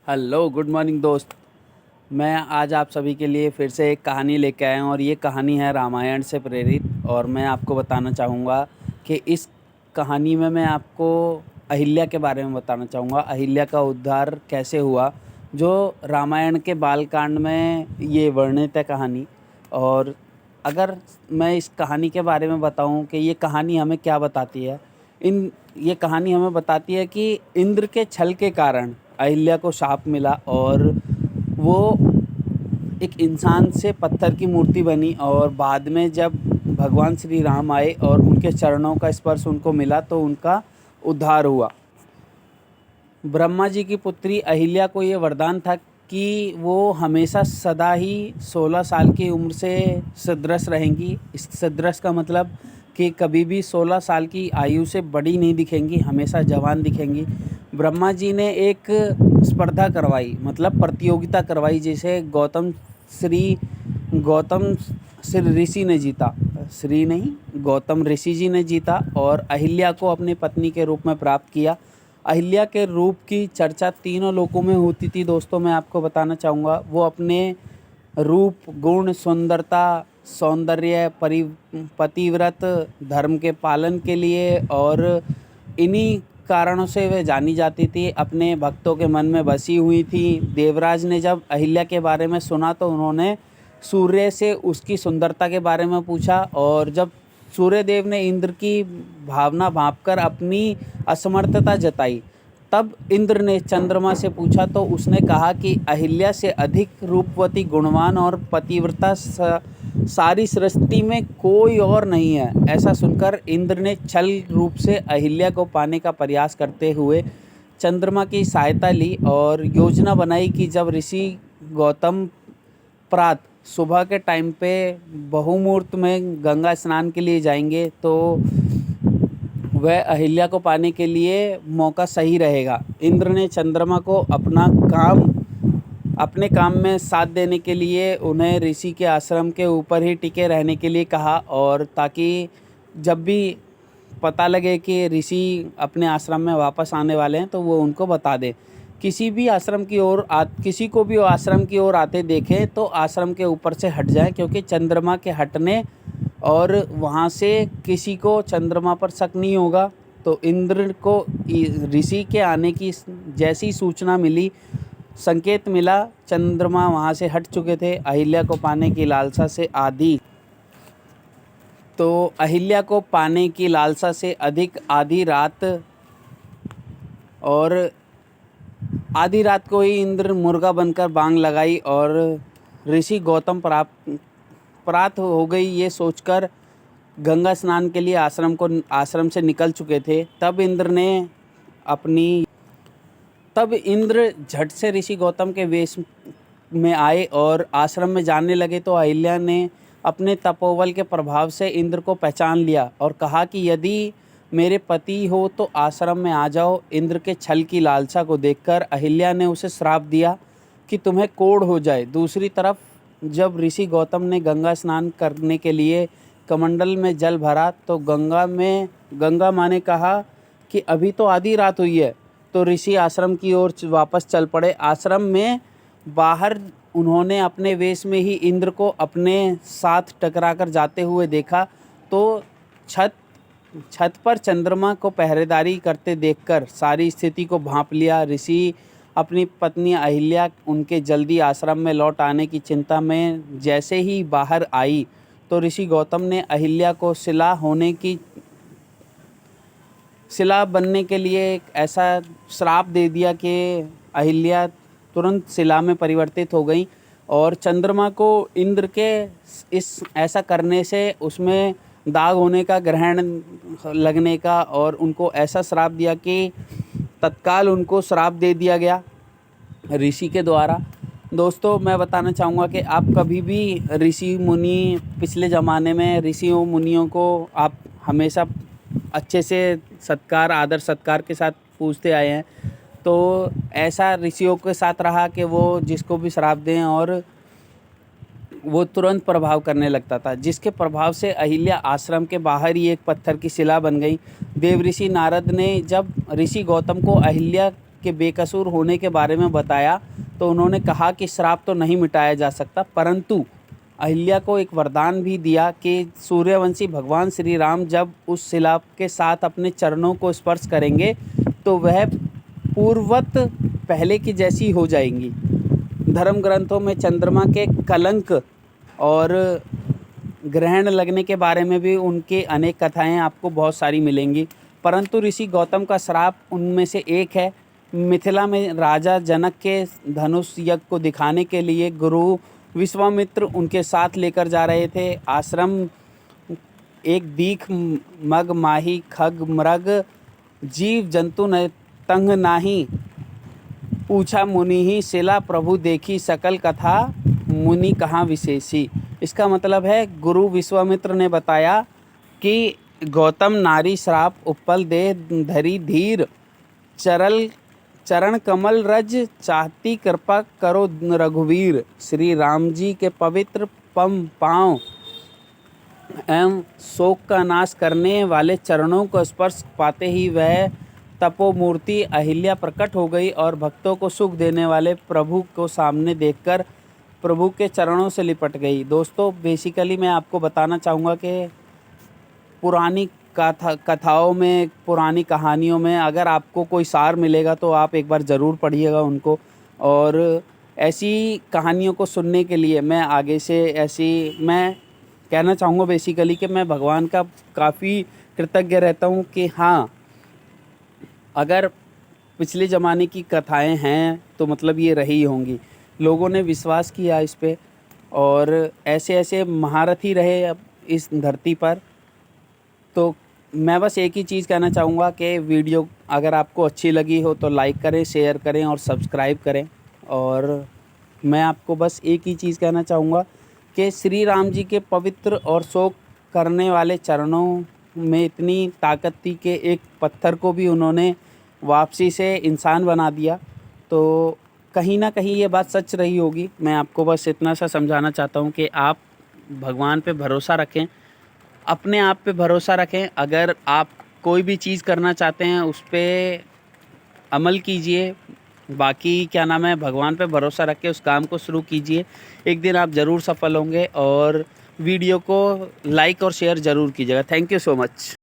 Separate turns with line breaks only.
Hello good morning दोस्त। मैं आज आप सभी के लिए फिर से एक कहानी लेके आया हूँ और ये कहानी है रामायण से प्रेरित। और मैं आपको बताना चाहूँगा कि इस कहानी में मैं आपको अहिल्या के बारे में बताना चाहूँगा। अहिल्या का उद्धार कैसे हुआ, जो रामायण के बालकांड में ये वर्णित है कहानी। और अगर मैं इस कहानी के बारे में बताऊँ कि ये कहानी हमें क्या बताती है, इन ये कहानी हमें बताती है कि इंद्र के छल के कारण अहिल्या को शाप मिला और वो एक इंसान से पत्थर की मूर्ति बनी। और बाद में जब भगवान श्री राम आए और उनके चरणों का स्पर्श उनको मिला तो उनका उद्धार हुआ। ब्रह्मा जी की पुत्री अहिल्या को ये वरदान था कि वो हमेशा सदा ही 16 साल की उम्र से सदृश रहेंगी। इस सदृश का मतलब कि कभी भी 16 साल की आयु से बड़ी नहीं दिखेंगी, हमेशा जवान दिखेंगी। ब्रह्मा जी ने एक स्पर्धा करवाई, मतलब प्रतियोगिता करवाई, जिसे गौतम श्री ऋषि ने जीता। श्री नहीं, गौतम ऋषि जी ने जीता और अहिल्या को अपनी पत्नी के रूप में प्राप्त किया। अहिल्या के रूप की चर्चा तीनों लोकों में होती थी। दोस्तों, मैं आपको बताना चाहूँगा, वो अपने रूप, गुण, सुंदरता, सौंदर्य, पतिव्रत, धर्म के पालन के लिए और इन्हीं कारणों से वे जानी जाती थी, अपने भक्तों के मन में बसी हुई थी। देवराज ने जब अहिल्या के बारे में सुना तो उन्होंने सूर्य से उसकी सुंदरता के बारे में पूछा। और जब सूर्यदेव ने इंद्र की भावना भांपकर अपनी असमर्थता जताई, तब इंद्र ने चंद्रमा से पूछा तो उसने कहा कि अहिल्या से अधिक रूपवती, गुणवान और पतिव्रता सारी सृष्टि में कोई और नहीं है। ऐसा सुनकर इंद्र ने छल रूप से अहिल्या को पाने का प्रयास करते हुए चंद्रमा की सहायता ली और योजना बनाई कि जब ऋषि गौतम प्रात सुबह के टाइम पे बहुमुहूर्त में गंगा स्नान के लिए जाएंगे तो वह अहिल्या को पाने के लिए मौका सही रहेगा। इंद्र ने चंद्रमा को अपने काम में साथ देने के लिए उन्हें ऋषि के आश्रम के ऊपर ही टिके रहने के लिए कहा, और ताकि जब भी पता लगे कि ऋषि अपने आश्रम में वापस आने वाले हैं तो वो उनको बता दें। किसी को भी आश्रम की ओर आते देखें तो आश्रम के ऊपर से हट जाएं, क्योंकि चंद्रमा के हटने और वहाँ से किसी को चंद्रमा पर शक नहीं होगा। तो इंद्र को ऋषि के आने की जैसी सूचना मिली, संकेत मिला, चंद्रमा वहाँ से हट चुके थे। अहिल्या को पाने की लालसा से अधिक आधी रात को ही इंद्र मुर्गा बनकर बांग लगाई और ऋषि गौतम प्रात हो गई ये सोचकर गंगा स्नान के लिए आश्रम से निकल चुके थे। तब इंद्र झट से ऋषि गौतम के वेश में आए और आश्रम में जाने लगे तो अहिल्या ने अपने तपोबल के प्रभाव से इंद्र को पहचान लिया और कहा कि यदि मेरे पति हो तो आश्रम में आ जाओ। इंद्र के छल की लालसा को देखकर अहिल्या ने उसे श्राप दिया कि तुम्हें कोढ़ हो जाए। दूसरी तरफ जब ऋषि गौतम ने गंगा स्नान करने के लिए कमंडल में जल भरा तो गंगा माँ ने कहा कि अभी तो आधी रात हुई है। तो ऋषि आश्रम की ओर वापस चल पड़े। आश्रम में बाहर उन्होंने अपने वेश में ही इंद्र को अपने साथ टकराकर जाते हुए देखा तो छत पर चंद्रमा को पहरेदारी करते देखकर सारी स्थिति को भांप लिया। ऋषि अपनी पत्नी अहिल्या उनके जल्दी आश्रम में लौट आने की चिंता में जैसे ही बाहर आई तो ऋषि गौतम ने अहिल्या को शिला बनने के लिए एक ऐसा श्राप दे दिया कि अहिल्या तुरंत शिला में परिवर्तित हो गई। और चंद्रमा को इंद्र के इस ऐसा करने से उसमें दाग होने का, ग्रहण लगने का, और उनको ऐसा श्राप दिया कि तत्काल उनको श्राप दे दिया गया ऋषि के द्वारा। दोस्तों, मैं बताना चाहूँगा कि आप कभी भी पिछले ज़माने में ऋषियों मुनियों को आप हमेशा अच्छे से आदर सत्कार के साथ पूछते आए हैं। तो ऐसा ऋषियों के साथ रहा कि वो जिसको भी श्राप दें और वो तुरंत प्रभाव करने लगता था, जिसके प्रभाव से अहिल्या आश्रम के बाहर ही एक पत्थर की शिला बन गई। देव ऋषि नारद ने जब ऋषि गौतम को अहिल्या के बेकसूर होने के बारे में बताया तो उन्होंने कहा कि श्राप तो नहीं मिटाया जा सकता, परंतु अहिल्या को एक वरदान भी दिया कि सूर्यवंशी भगवान श्री राम जब उस शिला के साथ अपने चरणों को स्पर्श करेंगे तो वह पूर्ववत पहले की जैसी हो जाएंगी। धर्म ग्रंथों में चंद्रमा के कलंक और ग्रहण लगने के बारे में भी उनके अनेक कथाएं आपको बहुत सारी मिलेंगी, परंतु ऋषि गौतम का श्राप उनमें से एक है। मिथिला में राजा जनक के धनुष यज्ञ को दिखाने के लिए गुरु विश्वामित्र उनके साथ लेकर जा रहे थे आश्रम। एक दीख मग माही खग मृग जीव जंतु न तंग नाही, पूछा मुनि ही शिला प्रभु देखी सकल कथा मुनि कहाँ विशेषी। इसका मतलब है गुरु विश्वामित्र ने बताया कि गौतम नारी श्राप उपल देह धरी धीर चरल चरण कमल रज चाहती कृपा करो रघुवीर। श्री राम जी के पवित्र पाँव एवं शोक का नाश करने वाले चरणों को स्पर्श पाते ही वह तपोमूर्ति अहिल्या प्रकट हो गई और भक्तों को सुख देने वाले प्रभु को सामने देखकर प्रभु के चरणों से लिपट गई। दोस्तों, बेसिकली मैं आपको बताना चाहूँगा कि पुरानी कथाओं में, पुरानी कहानियों में अगर आपको कोई सार मिलेगा तो आप एक बार ज़रूर पढ़िएगा उनको। और ऐसी कहानियों को सुनने के लिए मैं आगे से मैं कहना चाहूँगा बेसिकली कि मैं भगवान का काफ़ी कृतज्ञ रहता हूँ कि हाँ, अगर पिछले ज़माने की कथाएं हैं तो मतलब ये रही होंगी। लोगों ने विश्वास किया इस पे और ऐसे ऐसे महारथी रहे अब इस धरती पर। तो मैं बस एक ही चीज़ कहना चाहूँगा कि वीडियो अगर आपको अच्छी लगी हो तो लाइक करें, शेयर करें और सब्सक्राइब करें। और मैं आपको बस एक ही चीज़ कहना चाहूँगा कि श्री राम जी के पवित्र और शोक करने वाले चरणों में इतनी ताकत थी कि एक पत्थर को भी उन्होंने वापसी से इंसान बना दिया। तो कहीं ना कहीं ये बात सच रही होगी। मैं आपको बस इतना सा समझाना चाहता हूँ कि आप भगवान पे भरोसा रखें, अपने आप पे भरोसा रखें। अगर आप कोई भी चीज़ करना चाहते हैं उस पे अमल कीजिए, बाकी क्या नाम है, भगवान पे भरोसा रख के उस काम को शुरू कीजिए। एक दिन आप ज़रूर सफल होंगे। और वीडियो को लाइक और शेयर ज़रूर कीजिएगा। Thank you so much.